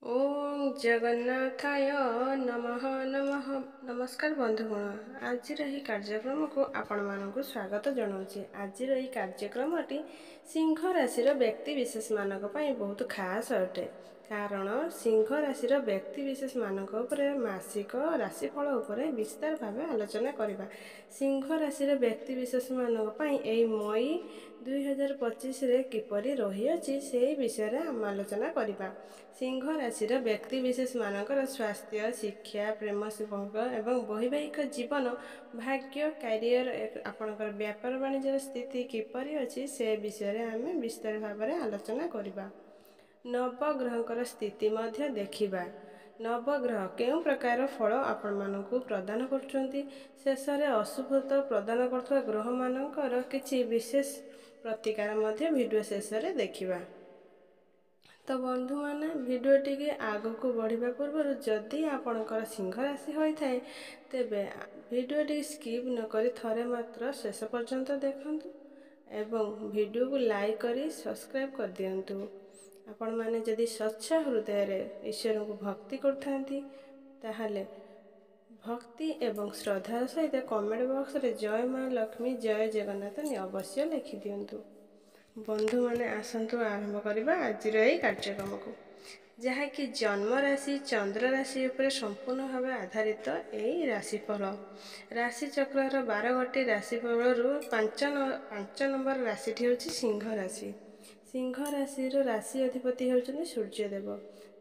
ओम जगन्नाथाय नमः नमः। नमस्कार बंधुगण, आज कार्यक्रम को आपण मानक स्वागत जनाऊँचे। आज कार्यक्रमटी सिंह राशि व्यक्ति विशेष मानक बहुत खास अटे। कारण सिंह राशि व्यक्ति विशेष मानक मासिक राशिफल उपरे विस्तार भाव आलोचना करबा। सिंह राशि व्यक्ति विशेष मानक मई 2025 रे किपरि रही अछि से विषय आम आलोचना करबा। सिंह राशि व्यक्ति विशेष मानकर स्वास्थ्य, शिक्षा, प्रेम संपर्क एवं वैवाहिक जीवन, भाग्य, कैरियर, आपणकर व्यापार वाणिज्य स्थिति किपरि अछि से विषय आम विस्तार भाव आलोचना करबा। नवग्रहकर स्थिति मध्य देखिबा। नवग्रह केउं प्रकार फल आपण मानकु प्रदान करुछंती, शेषरे अशुभता प्रदान करथुवा ग्रह मानकर किछि विशेष प्रतिकार मध्य वीडियो शेषरे देखिबा। तो बंधु माने वीडियो टी आग को बढ़िबा पूर्व जदि आपणकर सिंह राशि होइथाय तेबे वीडियो टी स्किप न करी थरे मात्र शेष पर्यंत देखंतु एवं वीडियो को लाइक करी सब्सक्राइब कर दियंतु। आपण माने जदि स्वच्छ हृदय रे ईश्वर को भक्ति करथांती ताहाले भक्ति एवं श्रद्धार सहित कमेंट बॉक्स रे जय मां लक्ष्मी, जय जगन्नाथ अवश्य लिखि दियंतु। बंधु माने आसंतु आरंभ करबा आज कार्यक्रम को, जहाँकि जन्म राशि चंद्र राशि उपरे संपूर्ण भाव आधारित यही राशिफल। राशि चक्र 12 गोटी राशिफल 5 नंबर राशि हूँ सिंह राशि। सिंह राशि राशि अधिपति होउछन्ति सूर्यदेव।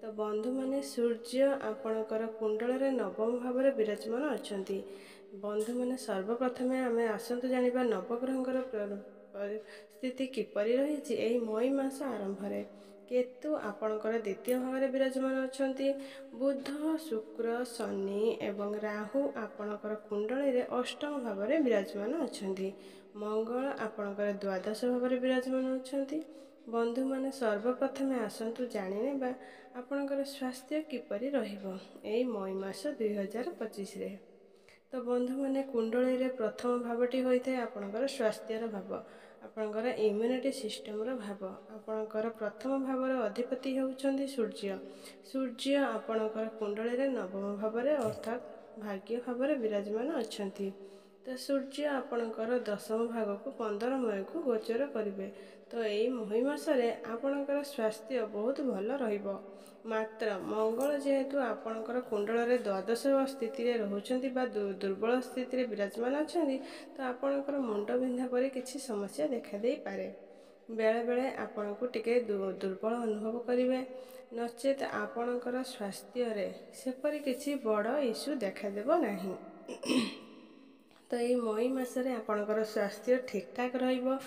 तो बंधु माने सूर्य आपणकर कुंडल रे नवम भाव विराजमान अछंती। बंधु माने सर्वप्रथम आमे आसंतु जानिबा नवग्रहकर स्थिति किपरि रही एही मई मास आरंभ रे। केतु आपणकर द्वितीय भाव में विराजमान अछंती। बुध, शुक्र, शनि एवं राहु आपणकर कुंडल रे अष्टम भाव में विराजमान अछंती। मंगल आपणकर द्वादश भाव में विराजमान अछंती। बंधु माने सर्वप्रथम आसंतु जानि नेबा आपणकर स्वास्थ्य किपरि रहिबो एही मई मास 2025 रे। तो बंधु माने कुंडली रे प्रथम भावटी होइथे आपणकर स्वास्थ्यर भाव, आपणकर इम्यूनिटी सिस्टम रो भाव। आपणकर प्रथम भावर अधिपति होउछन्ति सूर्य। सूर्य आपणकर कुंडली रे नवम भाव रे अर्थात भाग्य भाव रे विराजमान अछंति। तो सूर्य आपणकर दशम भाग को 15 मई को गोचर करिवे। तो एई मई मास रे आपणकर स्वास्थ्य बहुत भल रहिबो। मात्र मंगल जेहेतु आपणकर कुंडल रे द्वादश स्थिति रे रहुछन्ति बा दुर्बल स्थिति रे विराजमान अछन्ति, तो आपणकर मुंड बिंधा परि किछि समस्या देखा देई पारे। बेले बेले आपनको टिके दुर्बल अनुभव करिवे, नचेत आपणकर स्वास्थ्य रे सेपरि किछि बड़ इश्यू देखा देबो नाही। तो ये मई मासरे आपणकर स्वास्थ्य ठीक ठाक रहिबो।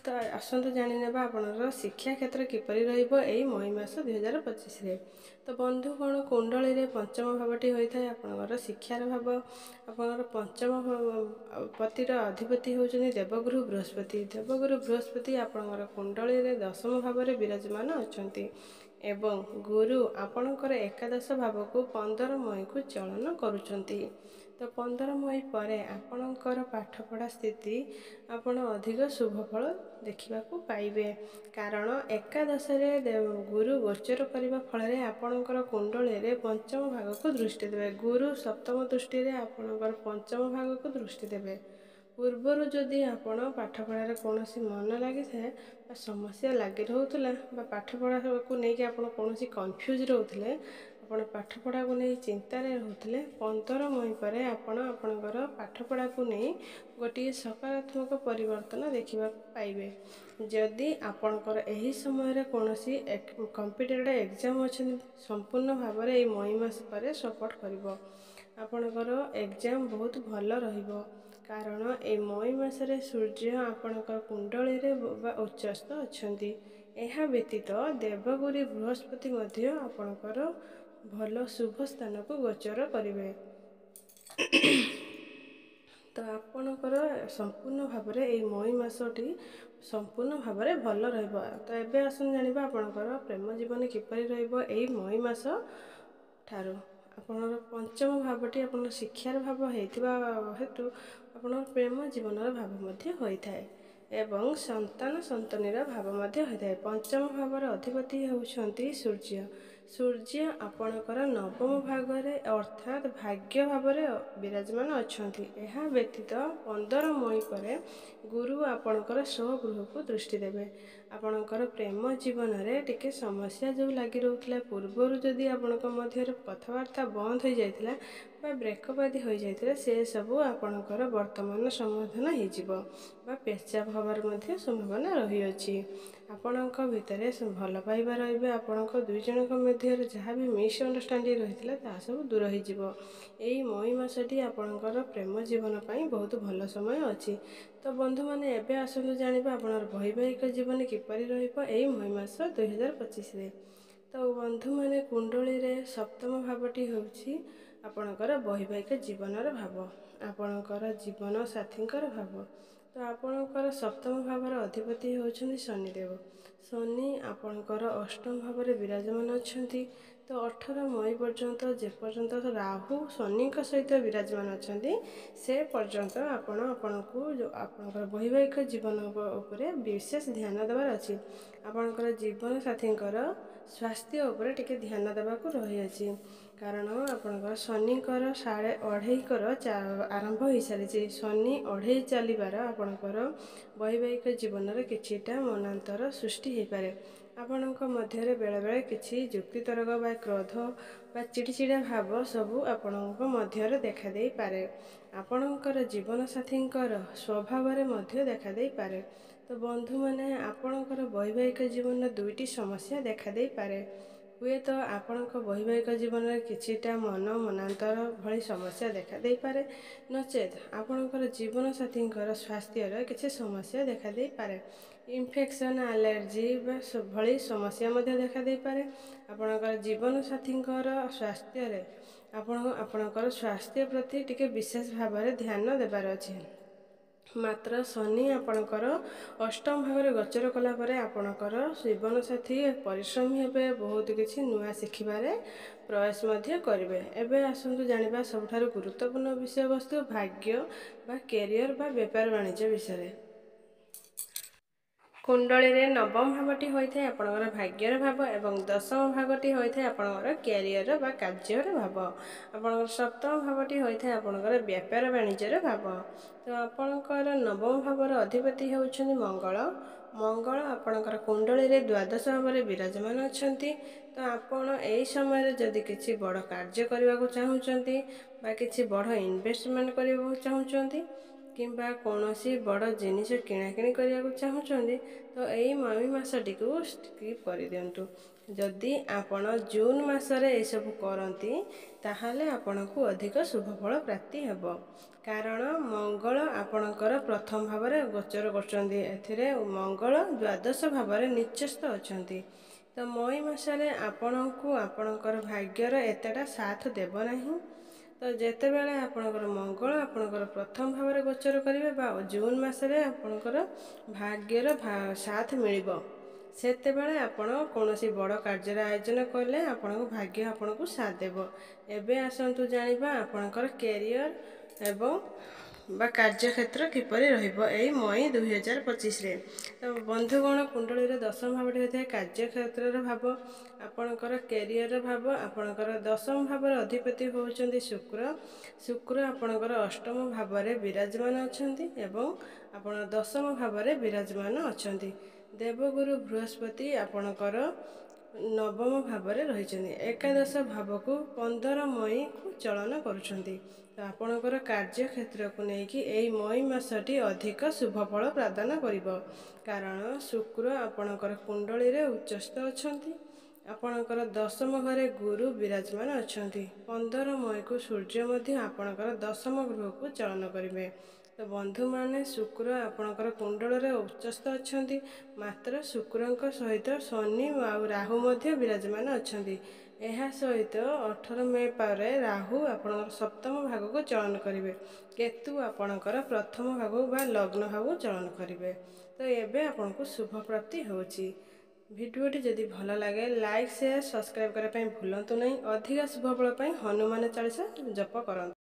तो आसंतु जानि नेबा आपणकर शिक्षा क्षेत्र किपरि रहिबो एई मई मास 2025 रे। तो बंधु कोण कुंडली रे पंचम भावटी होइथाय आपणकर शिक्षार भाव। आपणकर पंचम पतिर अधिपति होउछन्ति देवगुरु बृहस्पति। देवगुरु बृहस्पति आपणकर कुंडली रे दशम भाव रे विराजमान अछन्ति एवं गुरु आपणकर एकादश भाव को 15 मई को चलन करूछन्ति। तो 15 मई परे आपणकर पाठपढ़ा स्थिति आपण अधिक शुभ फल देखा पाइबे। कारण एकादश गुरु गोचर करने फल आपणकर कुंडली रे पंचम भाग को दृष्टि देवे। गुरु सप्तम दृष्टि रे आपणकर पंचम भाग को दृष्टि देवे। पूर्वर जदि आपण पाठपढ़ार कौन मन लगी थाए समस्या लगी रोला पाठपढ़ा को लेकिन आप कौन कन्फ्यूज रोते आपण पाठपढ़ा को नहीं चिंतार रोते 15 मई पर आपणकर पाठपढ़ा को नहीं गोटे सकारात्मक परिवर्तन देखा पाइबे। जदि आपणकर एही समय कौन कॉम्पिटिटिव एग्जाम अच्छे संपूर्ण भाव में मई मास पर सपोर्ट करिवो। आपणकर एग्जाम बहुत भल रहिबो। कारण ए मई मासरे सूर्य आपणकर कुंडली रे उच्चस्थ अछंती। एहा व्यतीत देवगुरु बृहस्पति मध्य आपणकर भल शुभ स्थान को गोचर करिवे। तो आपणकर संपूर्ण भाव में ए मई मासटी संपूर्ण भाव में भल रहिबो। तो एबे आसन जानिबा आपणकर प्रेम जीवन किपरि रहिबो एई मई मास ठारो। आपणकर पंचम भावटी आपण शिक्षार भाव होइतिबा हेतु आपण प्रेम जीवनर भाव मध्य होइथाय एवं संतान संतनीर भाव मध्य होइथाय। पंचम भावर अधिपति होउछन्ति सूर्य। ସୂର୍ଯ୍ୟ ଆପଣଙ୍କର ନବମ ଭାଗରେ ଅର୍ଥାତ୍ ଭାଗ୍ୟ ଭାବରେ ବିରାଜମାନ ଅଛନ୍ତି। ଏହା ବ୍ୟତୀତ 15 ମଇ ପରେ ଗୁରୁ ଆପଣଙ୍କର ସ୍ୱଗୃହକୁ ଦୃଷ୍ଟି ଦେବେ। ଆପଣଙ୍କର ପ୍ରେମ ଜୀବନରେ ଟିକେ ସମସ୍ୟା ଯେଉଁ ଲାଗି ରହୁଥିଲା, ପୂର୍ବରୁ ଯଦି ଆପଣଙ୍କ ମଧ୍ୟରେ କଥାବାର୍ତ୍ତା ବନ୍ଦ ହୋଇଯାଇଥିଲା ବା ବ୍ରେକଅପ୍ ଆଦି ହୋଇଯାଇଥିଲା, ସେସବୁ ଆପଣଙ୍କର ବର୍ତ୍ତମାନ ସମାଧାନ ହୋଇଯିବ ବା ପେଚଆପ୍ ହେବାର ମଧ୍ୟ ସମ୍ଭାବନା ରହିଅଛି। ଆପଣଙ୍କ ଭିତରେ ଭଲ ପାଇବା ରହିବେ। ଆପଣଙ୍କ ଦୁଇ ଜଣଙ୍କ ମଧ୍ୟରେ ଯାହା ବି ମିସ୍ଅଣ୍ଡରଷ୍ଟାଣ୍ଡିଂ ରହିଥିଲା ତାହା ସବୁ ଦୂର ହୋଇଯିବ। ଏଇ ମଇ ମାସଟି ଆପଣଙ୍କର ପ୍ରେମ ଜୀବନ ପାଇଁ ବହୁତ ଭଲ ସମୟ ଅଛି। ତ ବନ୍ଧୁମାନେ, ଏବେ ଆସନ୍ତୁ ଜାଣିବା ଆପଣଙ୍କର ବୈବାହିକ ଜୀବନ କିପରି ରହିବ ଏଇ ମଇ ମାସ 2025ରେ। ତ ବନ୍ଧୁମାନେ, କୁଣ୍ଡଳୀରେ ସପ୍ତମ ଭାବଟି ହେଉଛି ଆପଣଙ୍କର ବୈବାହିକ ଜୀବନର ଭାବ, ଆପଣଙ୍କର ଜୀବନ ସାଥୀଙ୍କର ଭାବ। ତ ଆପଣଙ୍କର ସପ୍ତମ ଭାବର ଅଧିପତି ହେଉଛନ୍ତି ଶନିଦେବ। ଶନି ଆପଣଙ୍କର ଅଷ୍ଟମ ଭାବରେ ବିରାଜମାନ ଅଛନ୍ତି। ତ 18 ମଇ ପର୍ଯ୍ୟନ୍ତ ଯେପର୍ଯ୍ୟନ୍ତ ରାହୁ ଶନିଙ୍କ ସହିତ ବିରାଜମାନ ଅଛନ୍ତି, ସେ ପର୍ଯ୍ୟନ୍ତ ଆପଣଙ୍କୁ ଆପଣଙ୍କର ବୈବାହିକ ଜୀବନ ଉପରେ ବିଶେଷ ଧ୍ୟାନ ଦେବାର ଅଛି। ଆପଣଙ୍କର ଜୀବନ ସାଥୀଙ୍କର ସ୍ୱାସ୍ଥ୍ୟ ଉପରେ ଟିକେ ଧ୍ୟାନ ଦେବାକୁ ରହିଅଛି। କାରଣ ଆପଣଙ୍କର ଶନିଙ୍କର 2.5 ଆରମ୍ଭ ହୋଇସାରିଛି। ଶନି 2.5 ଚାଲିବାର ଆପଣଙ୍କର ବୈବାହିକ ଜୀବନରେ କିଛିଟା ମନାନ୍ତର ସୃଷ୍ଟି ହୋଇପାରେ। ଆପଣଙ୍କ ମଧ୍ୟରେ ବେଳେବେଳେ କିଛି ଯୁକ୍ତିତର୍କ ବା କ୍ରୋଧ ବା ଚିଡ଼ିଚିଡ଼ା ଭାବ ସବୁ ଆପଣଙ୍କ ମଧ୍ୟରେ ଦେଖାଦେଇପାରେ। ଆପଣଙ୍କର ଜୀବନସାଥୀଙ୍କର ସ୍ୱଭାବରେ ମଧ୍ୟ ଦେଖାଦେଇପାରେ। ତ ବନ୍ଧୁମାନେ, ଆପଣଙ୍କର ବୈବାହିକ ଜୀବନରେ ଦୁଇଟି ସମସ୍ୟା ଦେଖାଦେଇପାରେ। ହୁଏତ ଆପଣଙ୍କ ବୈବାହିକ ଜୀବନରେ କିଛିଟା ମନାନ୍ତର ଭଳି ସମସ୍ୟା ଦେଖାଦେଇପାରେ, ନଚେତ୍ ଆପଣଙ୍କର ଜୀବନସାଥୀଙ୍କର ସ୍ୱାସ୍ଥ୍ୟର କିଛି ସମସ୍ୟା ଦେଖାଦେଇପାରେ। ଇନଫେକ୍ସନ୍, ଆଲର୍ଜି ଭଳି ସମସ୍ୟା ମଧ୍ୟ ଦେଖାଦେଇପାରେ। ଆପଣଙ୍କର ଜୀବନସାଥୀଙ୍କର ସ୍ୱାସ୍ଥ୍ୟରେ ଆପଣଙ୍କର ସ୍ୱାସ୍ଥ୍ୟ ପ୍ରତି ଟିକେ ବିଶେଷ ଭାବରେ ଧ୍ୟାନ ଦେବାର ଅଛି। ମାତ୍ର ଶନି ଆପଣଙ୍କର ଅଷ୍ଟମ ଭାବରେ ଗୋଚର କଲା ପରେ ଆପଣଙ୍କର ଜୀବନସାଥୀ ପରିଶ୍ରମୀ ହେବେ, ବହୁତ କିଛି ନୂଆ ଶିଖିବାରେ ପ୍ରୟାସ ମଧ୍ୟ କରିବେ। ଏବେ ଆସନ୍ତୁ ଜାଣିବା ସବୁଠାରୁ ଗୁରୁତ୍ୱପୂର୍ଣ୍ଣ ବିଷୟବସ୍ତୁ ଭାଗ୍ୟ ବା କ୍ୟାରିୟର ବା ବେପାର ବାଣିଜ୍ୟ ବିଷୟରେ। କୁଣ୍ଡଳୀରେ ନବମ ଭାବଟି ହୋଇଥାଏ ଆପଣଙ୍କର ଭାଗ୍ୟର ଭାବ ଏବଂ ଦଶମ ଭାଗଟି ହୋଇଥାଏ ଆପଣଙ୍କର କ୍ୟାରିୟର ବା କାର୍ଯ୍ୟର ଭାବ। ଆପଣଙ୍କର ସପ୍ତମ ଭାବଟି ହୋଇଥାଏ ଆପଣଙ୍କର ବେପାର ବାଣିଜ୍ୟର ଭାବ। ତ ଆପଣଙ୍କର ନବମ ଭାବର ଅଧିପତି ହେଉଛନ୍ତି ମଙ୍ଗଳ। ମଙ୍ଗଳ ଆପଣଙ୍କର କୁଣ୍ଡଳୀରେ ଦ୍ୱାଦଶ ଭାବରେ ବିରାଜମାନ ଅଛନ୍ତି। ତ ଆପଣ ଏହି ସମୟରେ ଯଦି କିଛି ବଡ଼ କାର୍ଯ୍ୟ କରିବାକୁ ଚାହୁଁଛନ୍ତି ବା କିଛି ବଡ଼ ଇନଭେଷ୍ଟମେଣ୍ଟ କରିବାକୁ ଚାହୁଁଛନ୍ତି କିମ୍ବା କୌଣସି ବଡ଼ ଜିନିଷ କିଣାକିଣି କରିବାକୁ ଚାହୁଁଛନ୍ତି, ତ ଏଇ ମଇ ମାସଟିକୁ ସ୍କିପ୍ କରିଦିଅନ୍ତୁ। ଯଦି ଆପଣ ଜୁନ୍ ମାସରେ ଏସବୁ କରନ୍ତି, ତାହେଲେ ଆପଣଙ୍କୁ ଅଧିକ ଶୁଭଫଳ ପ୍ରାପ୍ତି ହେବ। କାରଣ ମଙ୍ଗଳ ଆପଣଙ୍କର ପ୍ରଥମ ଭାବରେ ଗୋଚର କରୁଛନ୍ତି। ଏଥିରେ ମଙ୍ଗଳ ଦ୍ୱାଦଶ ଭାବରେ ନିଚସ୍ତ ଅଛନ୍ତି। ତ ମଇ ମାସରେ ଆପଣଙ୍କୁ ଆପଣଙ୍କର ଭାଗ୍ୟର ଏତେଟା ସାଥ ଦେବ ନାହିଁ। ତ ଯେତେବେଳେ ଆପଣଙ୍କର ମଙ୍ଗଳ ଆପଣଙ୍କର ପ୍ରଥମ ଭାବରେ ଗୋଚର କରିବେ ବା ଜୁନ୍ ମାସରେ ଆପଣଙ୍କର ଭାଗ୍ୟର ସାଥ ମିଳିବ, ସେତେବେଳେ ଆପଣ କୌଣସି ବଡ଼ କାର୍ଯ୍ୟର ଆୟୋଜନ କଲେ ଆପଣଙ୍କ ଭାଗ୍ୟ ଆପଣଙ୍କୁ ସାଥ ଦେବ। ଏବେ ଆସନ୍ତୁ ଜାଣିବା ଆପଣଙ୍କର କ୍ୟାରିୟର ଏବଂ ବା କାର୍ଯ୍ୟକ୍ଷେତ୍ର କିପରି ରହିବ ଏଇ ମଇ 2025ରେ। ତ ବନ୍ଧୁଗଣ, କୁଣ୍ଡଳୀର ଦଶମ ଭାବଟି ହୋଇଥାଏ କାର୍ଯ୍ୟକ୍ଷେତ୍ରର ଭାବ, ଆପଣଙ୍କର କ୍ୟାରିୟର ଭାବ। ଆପଣଙ୍କର ଦଶମ ଭାବର ଅଧିପତି ହେଉଛନ୍ତି ଶୁକ୍ର। ଶୁକ୍ର ଆପଣଙ୍କର ଅଷ୍ଟମ ଭାବରେ ବିରାଜମାନ ଅଛନ୍ତି ଏବଂ ଆପଣ ଦଶମ ଭାବରେ ବିରାଜମାନ ଅଛନ୍ତି। ଦେବଗୁରୁ ବୃହସ୍ପତି ଆପଣଙ୍କର ନବମ ଭାବରେ ରହିଛନ୍ତି। ଏକାଦଶ ଭାବକୁ 15 ମଇକୁ ଚଳନ କରୁଛନ୍ତି। ତ ଆପଣଙ୍କର କାର୍ଯ୍ୟକ୍ଷେତ୍ରକୁ ନେଇକି ଏଇ ମଇ ମାସଟି ଅଧିକ ଶୁଭଫଳ ପ୍ରଦାନ କରିବ। କାରଣ ଶୁକ୍ର ଆପଣଙ୍କର କୁଣ୍ଡଳୀରେ ଉଚ୍ଚସ୍ଥ ଅଛନ୍ତି। ଆପଣଙ୍କର ଦଶମ ଘରେ ଗୁରୁ ବିରାଜମାନ ଅଛନ୍ତି। 15 ମଇକୁ ସୂର୍ଯ୍ୟ ମଧ୍ୟ ଆପଣଙ୍କର ଦଶମ ଗୃହକୁ ଚଳନ କରିବେ। ତ ବନ୍ଧୁମାନେ, ଶୁକ୍ର ଆପଣଙ୍କର କୁଣ୍ଡଳରେ ଉଚ୍ଚସ୍ଥ ଅଛନ୍ତି। ମାତ୍ର ଶୁକ୍ରଙ୍କ ସହିତ ଶନି ଆଉ ରାହୁ ମଧ୍ୟ ବିରାଜମାନ ଅଛନ୍ତି। ଏହା ସହିତ 18 ମେ ପରେ ରାହୁ ଆପଣଙ୍କର ସପ୍ତମ ଭାଗକୁ ଚଳନ କରିବେ। କେତୁ ଆପଣଙ୍କର ପ୍ରଥମ ଭାଗକୁ ବା ଲଗ୍ନ ଭାଗକୁ ଚଳନ କରିବେ। ତ ଏବେ ଆପଣଙ୍କୁ ଶୁଭ ପ୍ରାପ୍ତି ହେଉଛି। ଭିଡ଼ିଓଟି ଯଦି ଭଲ ଲାଗେ ଲାଇକ୍, ସେୟାର, ସବସ୍କ୍ରାଇବ୍ କରିବା ପାଇଁ ଭୁଲନ୍ତୁ ନାହିଁ। ଅଧିକ ଶୁଭଫଳ ପାଇଁ ହନୁମାନ ଚାଳିଶା ଜପ କରନ୍ତୁ।